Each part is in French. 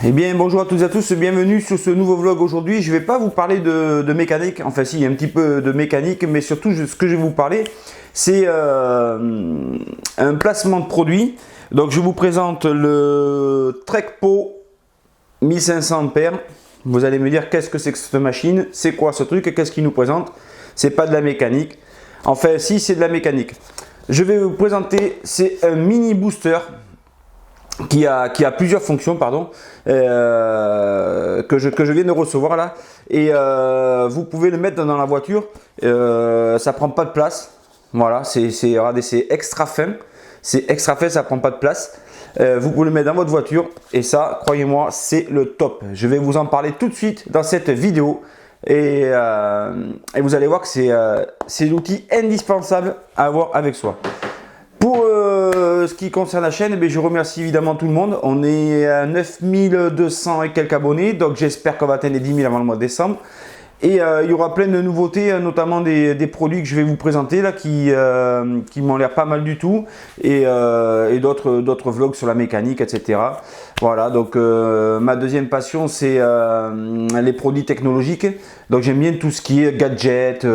Eh bien bonjour à toutes et à tous, bienvenue sur ce nouveau vlog. Aujourd'hui je ne vais pas vous parler de mécanique, enfin si, un petit peu de mécanique, mais surtout ce que je vais vous parler c'est un placement de produit. Donc je vous présente le Trekpo 1500 A. Vous allez me dire qu'est-ce que c'est que cette machine, c'est quoi ce truc, qu'est-ce qu'il nous présente. C'est pas de la mécanique, enfin si, c'est de la mécanique. Je vais vous présenter, c'est un mini booster qui a plusieurs fonctions, pardon, que je viens de recevoir là, et vous pouvez le mettre dans la voiture, ça prend pas de place. Voilà, regardez, c'est extra fin, ça prend pas de place. Vous pouvez le mettre dans votre voiture et ça, croyez-moi, c'est le top. Je vais vous en parler tout de suite dans cette vidéo et vous allez voir que c'est l'outil indispensable à avoir avec soi. Pour ce qui concerne la chaîne, je remercie évidemment tout le monde. On est à 9200 et quelques abonnés, donc j'espère qu'on va atteindre les 10 000 avant le mois de décembre. Et il y aura plein de nouveautés, notamment des produits que je vais vous présenter là, qui m'ont l'air pas mal du tout, et d'autres vlogs sur la mécanique, etc. Voilà, donc ma deuxième passion c'est les produits technologiques. Donc j'aime bien tout ce qui est gadgets,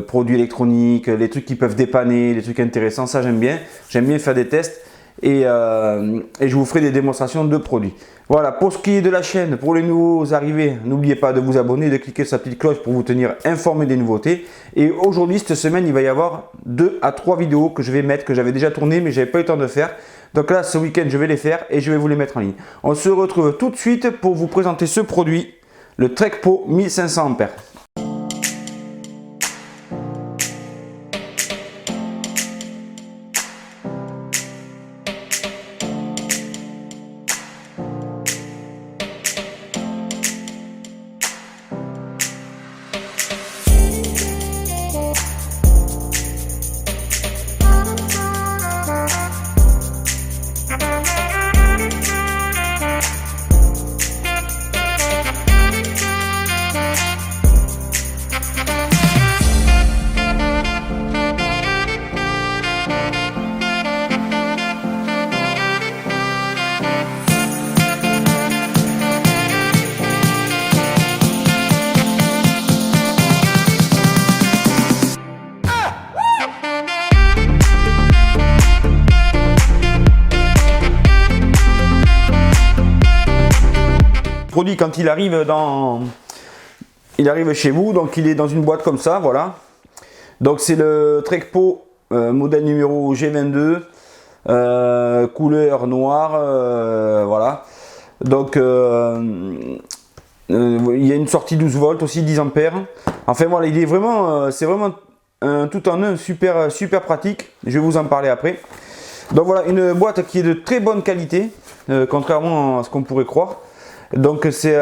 produits électroniques, les trucs qui peuvent dépanner, les trucs intéressants, ça j'aime bien. J'aime bien faire des tests et je vous ferai des démonstrations de produits. Voilà, pour ce qui est de la chaîne, pour les nouveaux arrivés, n'oubliez pas de vous abonner, de cliquer sur la petite cloche pour vous tenir informé des nouveautés. Et aujourd'hui, cette semaine, il va y avoir 2 à 3 vidéos que je vais mettre, que j'avais déjà tournées, mais j'avais pas eu le temps de faire. Donc là, ce week-end, je vais les faire et je vais vous les mettre en ligne. On se retrouve tout de suite pour vous présenter ce produit, le Trekpo 1500 A. Produit quand il arrive chez vous, donc il est dans une boîte comme ça, voilà. Donc c'est le Trekpo modèle numéro G22, couleur noire, voilà. Donc il y a une sortie 12 volts aussi, 10 ampères. Enfin voilà, il est vraiment, c'est vraiment un tout en un super pratique. Je vais vous en parler après. Donc voilà, une boîte qui est de très bonne qualité, contrairement à ce qu'on pourrait croire. Donc c'est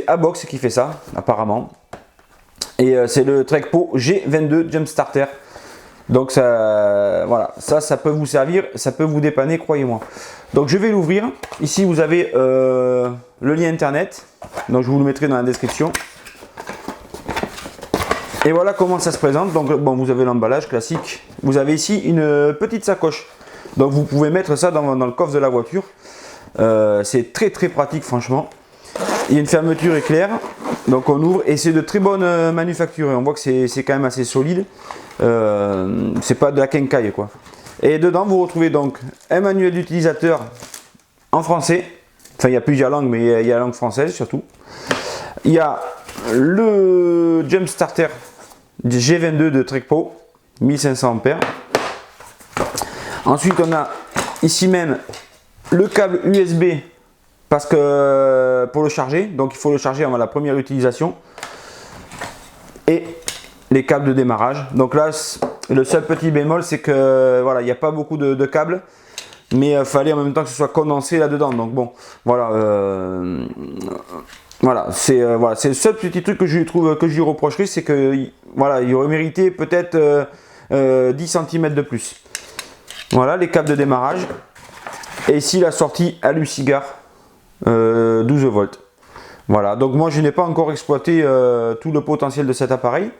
Abox qui fait ça apparemment, et c'est le Trekpo G22 Jump Starter. Donc ça, voilà, ça peut vous servir, ça peut vous dépanner, croyez-moi. Donc je vais l'ouvrir. Ici vous avez le lien internet, donc je vous le mettrai dans la description. Et voilà comment ça se présente. Donc bon, vous avez l'emballage classique. Vous avez ici une petite sacoche, donc vous pouvez mettre ça dans le coffre de la voiture. C'est très pratique, franchement. Il y a une fermeture éclair, donc on ouvre et c'est de très bonne manufacture. On voit que c'est quand même assez solide. C'est pas de la quincaille quoi. Et dedans vous retrouvez donc un manuel d'utilisateur en français. Enfin il y a plusieurs langues, mais il y a la langue française surtout. Il y a le Jump Starter G22 de Trekpo 1500 A. Ensuite on a ici même le câble USB, parce que pour le charger, donc il faut le charger avant la première utilisation, et les câbles de démarrage. Donc là le seul petit bémol c'est que voilà, il n'y a pas beaucoup de câbles, mais il fallait en même temps que ce soit condensé là dedans. Donc bon voilà, voilà c'est le seul petit truc que je lui reprocherais, c'est que voilà, il aurait mérité peut-être 10 cm de plus. Voilà les câbles de démarrage. Et ici la sortie alu-cigare 12 volts. Voilà, donc moi je n'ai pas encore exploité tout le potentiel de cet appareil.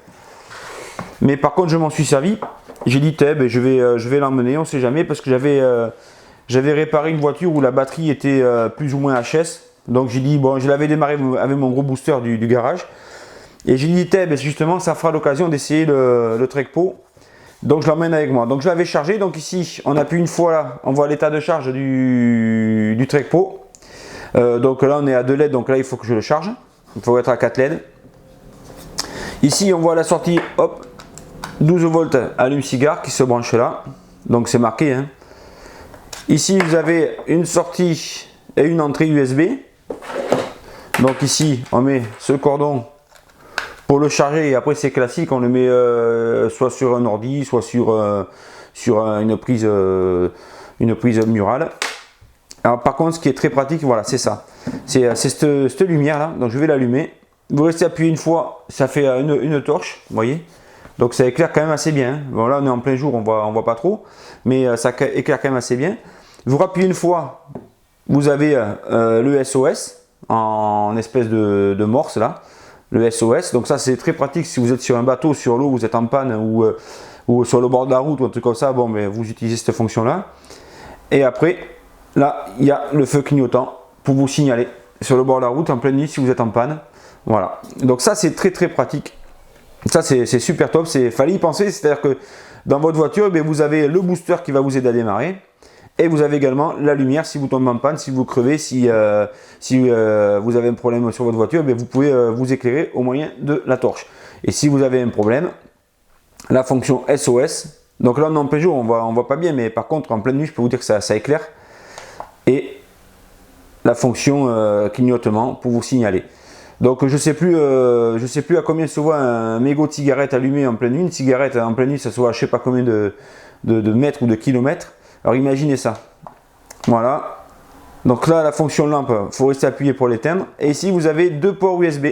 Mais par contre je m'en suis servi. J'ai dit je vais l'emmener, on ne sait jamais, parce que j'avais j'avais réparé une voiture où la batterie était plus ou moins HS. Donc j'ai dit, bon, je l'avais démarré avec mon gros booster du garage. Et j'ai dit, ben, justement, ça fera l'occasion d'essayer le Trekpo. Donc je l'emmène avec moi. Donc je l'avais chargé. Donc ici, on appuie une fois là, on voit l'état de charge du Trekpo. Donc là, on est à 2 LED. Donc là, il faut que je le charge. Il faut être à 4 LED. Ici, on voit la sortie, hop, 12 volts allume-cigare qui se branche là. Donc c'est marqué. Hein. Ici, vous avez une sortie et une entrée USB. Donc ici, on met ce cordon pour le charger. Et après, c'est classique, on le met soit sur un ordi, soit sur une prise murale. Alors par contre, ce qui est très pratique, voilà, c'est ça. C'est cette lumière là. Donc je vais l'allumer. Vous restez appuyé une fois, ça fait une torche, vous voyez. Donc ça éclaire quand même assez bien. Bon là on est en plein jour, on voit pas trop, mais ça éclaire quand même assez bien. Vous rappuyez une fois, vous avez le SOS en espèce de morse là, le SOS. Donc ça c'est très pratique si vous êtes sur un bateau, sur l'eau, vous êtes en panne ou sur le bord de la route ou un truc comme ça. Bon, mais vous utilisez cette fonction là. Et après, là il y a le feu clignotant pour vous signaler sur le bord de la route en pleine nuit si vous êtes en panne. Voilà. Donc ça c'est très pratique. Ça c'est super top. Fallait y penser. C'est-à-dire que dans votre voiture, eh vous avez le booster qui va vous aider à démarrer. Et vous avez également la lumière si vous tombez en panne, si vous crevez, si vous avez un problème sur votre voiture, vous pouvez vous éclairer au moyen de la torche. Et si vous avez un problème, la fonction SOS, donc là on est en plein jour, on voit pas bien, mais par contre en pleine nuit, je peux vous dire que ça éclaire. Et la fonction clignotement pour vous signaler. Donc je sais plus à combien se voit un mégot de cigarette allumé en pleine nuit. Une cigarette en pleine nuit, ça se voit à je sais pas combien de mètres ou de kilomètres. Alors imaginez ça. Voilà. Donc là, la fonction lampe, il faut rester appuyé pour l'éteindre. Et ici, vous avez 2 ports USB.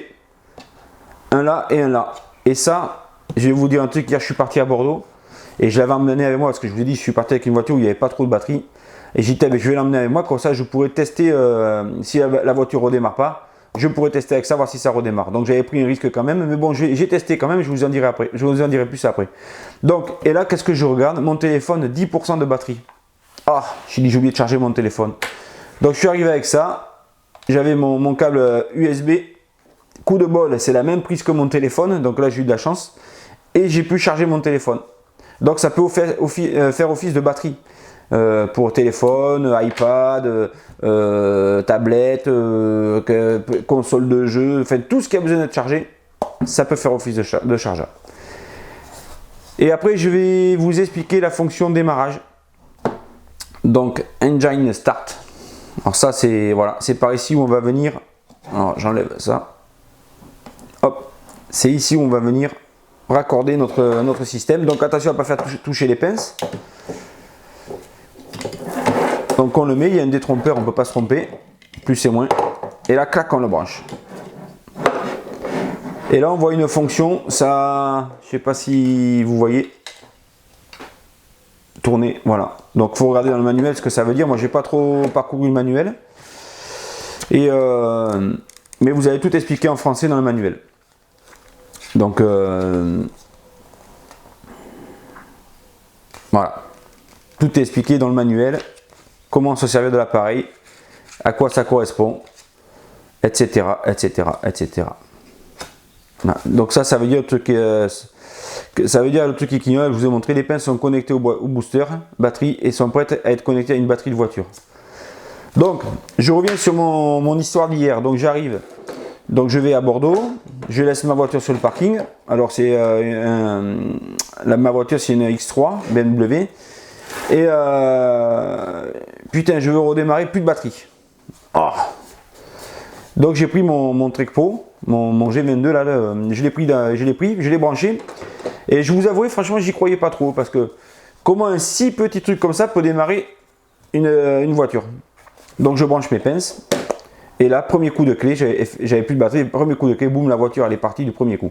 Un là et un là. Et ça, je vais vous dire un truc. Hier, je suis parti à Bordeaux. Et je l'avais emmené avec moi parce que je vous ai dit, je suis parti avec une voiture où il n'y avait pas trop de batterie. Et j'ai dit, je vais l'emmener avec moi. Comme ça, je pourrais tester si la voiture ne redémarre pas. Je pourrais tester avec ça, voir si ça redémarre. Donc j'avais pris un risque quand même. Mais bon, j'ai testé quand même. Je vous en dirai après. Je vous en dirai plus après. Donc, et là, qu'est-ce que je regarde? Mon téléphone, 10% de batterie. Ah, j'ai oublié de charger mon téléphone. Donc je suis arrivé avec ça. J'avais mon câble USB. Coup de bol, c'est la même prise que mon téléphone. Donc là, j'ai eu de la chance. Et j'ai pu charger mon téléphone. Donc ça peut faire office de batterie. Pour téléphone, iPad, tablette, console de jeu. Enfin, tout ce qui a besoin d'être chargé, ça peut faire office de chargeur. Et après, je vais vous expliquer la fonction démarrage. Donc engine start. Alors ça c'est voilà, c'est par ici où on va venir. Alors j'enlève ça. Hop, c'est ici où on va venir raccorder notre système. Donc attention à ne pas faire toucher les pinces. Donc on le met, il y a un détrompeur, on ne peut pas se tromper. Plus et moins. Et là clac on le branche. Et là on voit une fonction, ça, je sais pas si vous voyez. Tourner, voilà. Donc il faut regarder dans le manuel ce que ça veut dire. Moi j'ai pas trop parcouru le manuel. Et mais vous avez tout expliqué en français dans le manuel. Donc voilà. Tout est expliqué dans le manuel. Comment se servir de l'appareil, à quoi ça correspond, etc. etc. etc. Voilà. Donc ça veut dire le truc qui clignote. Je vous ai montré, les pinces sont connectées au booster batterie et sont prêtes à être connectées à une batterie de voiture. Donc je reviens sur mon histoire d'hier. Donc j'arrive, donc je vais à Bordeaux, je laisse ma voiture sur le parking. Alors c'est ma voiture c'est une X3 BMW et putain je veux redémarrer, plus de batterie. Oh. Donc j'ai pris mon Trekpo, mon G22 là, je l'ai branché. Et je vous avoue, franchement, j'y croyais pas trop parce que comment un si petit truc comme ça peut démarrer une voiture. Donc je branche mes pinces et là, premier coup de clé, j'avais plus de batterie, premier coup de clé, boum, la voiture elle est partie du premier coup.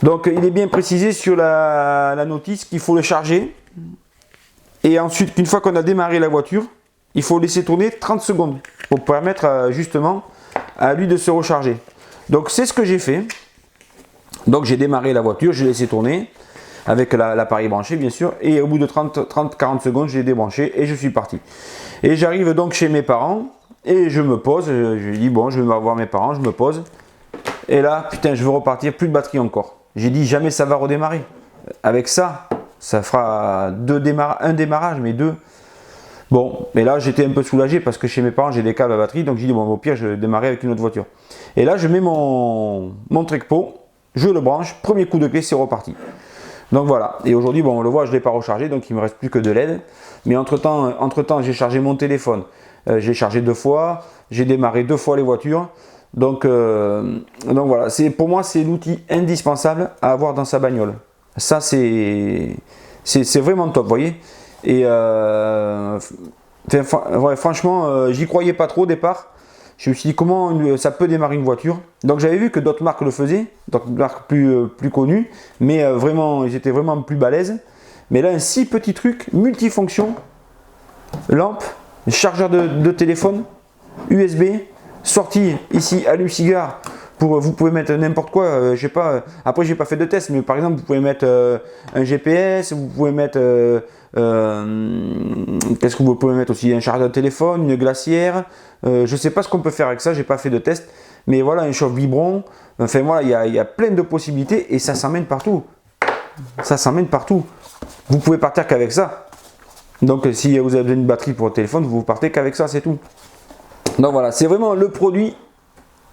Donc il est bien précisé sur la notice qu'il faut le charger et ensuite, une fois qu'on a démarré la voiture, il faut laisser tourner 30 secondes pour permettre justement à lui de se recharger. Donc c'est ce que j'ai fait. Donc j'ai démarré la voiture, j'ai laissé tourner. avec l'appareil branché bien sûr, et au bout de 30-40 secondes, j'ai débranché et je suis parti. Et j'arrive donc chez mes parents, et je me pose, je dis bon, je vais voir mes parents, je me pose, et là, putain, je veux repartir, plus de batterie encore. J'ai dit jamais ça va redémarrer. Avec ça, ça fera un démarrage, mais deux. Bon, mais là j'étais un peu soulagé parce que chez mes parents j'ai des câbles à batterie, donc j'ai dit bon, au pire je vais démarrer avec une autre voiture. Et là je mets mon Trekpo, je le branche, premier coup de clé, c'est reparti. Donc voilà, et aujourd'hui bon, on le voit, je ne l'ai pas rechargé, donc il ne me reste plus que de LED. Mais entre temps j'ai chargé mon téléphone, j'ai chargé 2 fois, j'ai démarré 2 fois les voitures. Donc voilà, pour moi c'est l'outil indispensable à avoir dans sa bagnole. Ça c'est vraiment top, vous voyez. Et ouais, franchement, j'y croyais pas trop au départ. Je me suis dit comment ça peut démarrer une voiture. Donc j'avais vu que d'autres marques le faisaient, d'autres marques plus connues, mais vraiment, ils étaient vraiment plus balèzes. Mais là, un si petit truc, multifonction, lampe, chargeur de téléphone, USB, sortie ici, allume-cigare. Vous pouvez mettre n'importe quoi, je sais pas, après j'ai pas fait de test, mais par exemple vous pouvez mettre un GPS, vous pouvez mettre, qu'est-ce que vous pouvez mettre aussi, un chargeur de téléphone, une glacière, je sais pas ce qu'on peut faire avec ça, j'ai pas fait de test, mais voilà, un chauffe biberon, enfin voilà, il y a plein de possibilités et ça s'emmène partout, vous pouvez partir qu'avec ça, donc si vous avez besoin d'une batterie pour le téléphone, vous partez qu'avec ça, c'est tout. Donc voilà, c'est vraiment le produit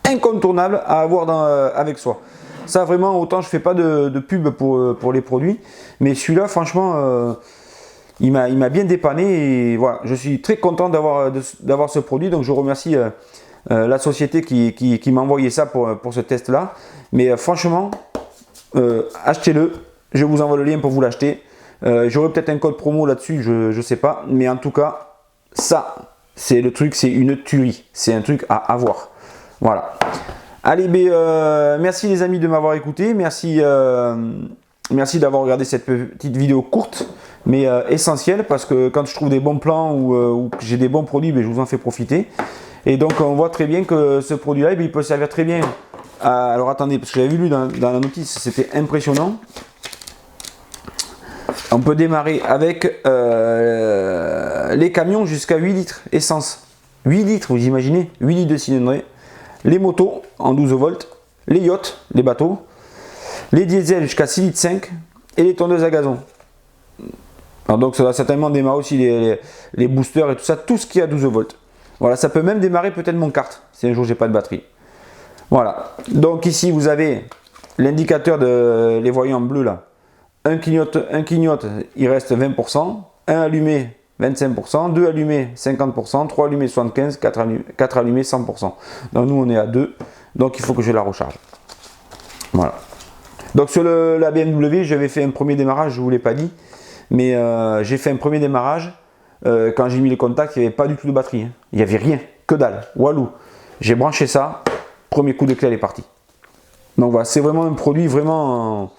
incontournable à avoir avec soi. Ça vraiment, autant je fais pas de pub pour les produits, mais celui-là franchement il m'a bien dépanné et voilà, je suis très content d'avoir ce produit, donc je remercie la société qui m'a envoyé ça pour ce test là, mais franchement achetez-le, je vous envoie le lien pour vous l'acheter. J'aurai peut-être un code promo là-dessus, je sais pas, mais en tout cas ça c'est le truc, c'est une tuerie, c'est un truc à avoir. Voilà. Allez, merci les amis de m'avoir écouté. Merci d'avoir regardé cette petite vidéo courte, mais essentielle, parce que quand je trouve des bons plans ou que j'ai des bons produits, je vous en fais profiter. Et donc on voit très bien que ce produit-là, il peut servir très bien. Alors attendez, parce que j'avais lu dans la notice, c'était impressionnant. On peut démarrer avec les camions jusqu'à 8 litres essence. 8 litres, vous imaginez, 8 litres de cylindrée. Les motos en 12 volts, les yachts, les bateaux, les diesels jusqu'à 6 litres 5 et les tondeuses à gazon. Alors donc ça va certainement démarrer aussi les boosters et tout ça, tout ce qui est à 12 volts. Voilà, ça peut même démarrer peut-être mon kart si un jour j'ai pas de batterie. Voilà, donc ici vous avez l'indicateur de les voyants bleus là. Un clignote, il reste 20%, un allumé 25%, 2 allumés 50%, 3 allumés 75%, 4 allumés 100%. Donc nous on est à 2, donc il faut que je la recharge. Voilà. Donc sur la BMW, j'avais fait un premier démarrage, je ne vous l'ai pas dit, mais j'ai fait un premier démarrage, quand j'ai mis le contact, il n'y avait pas du tout de batterie, hein. Il n'y avait rien, que dalle, walou. J'ai branché ça, premier coup de clé, elle est partie. Donc voilà, c'est vraiment un produit vraiment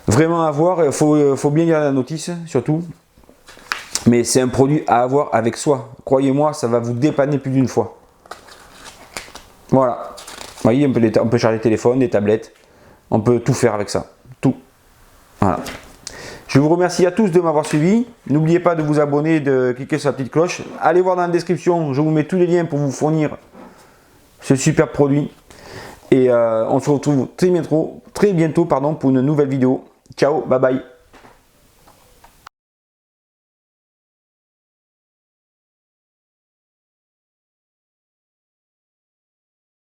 à avoir, il faut bien lire la notice surtout. Mais c'est un produit à avoir avec soi. Croyez-moi, ça va vous dépanner plus d'une fois. Voilà. Vous voyez, on peut charger le téléphone, les tablettes. On peut tout faire avec ça. Tout. Voilà. Je vous remercie à tous de m'avoir suivi. N'oubliez pas de vous abonner, de cliquer sur la petite cloche. Allez voir dans la description, je vous mets tous les liens pour vous fournir ce super produit. Et on se retrouve très bientôt pour une nouvelle vidéo. Ciao, bye bye.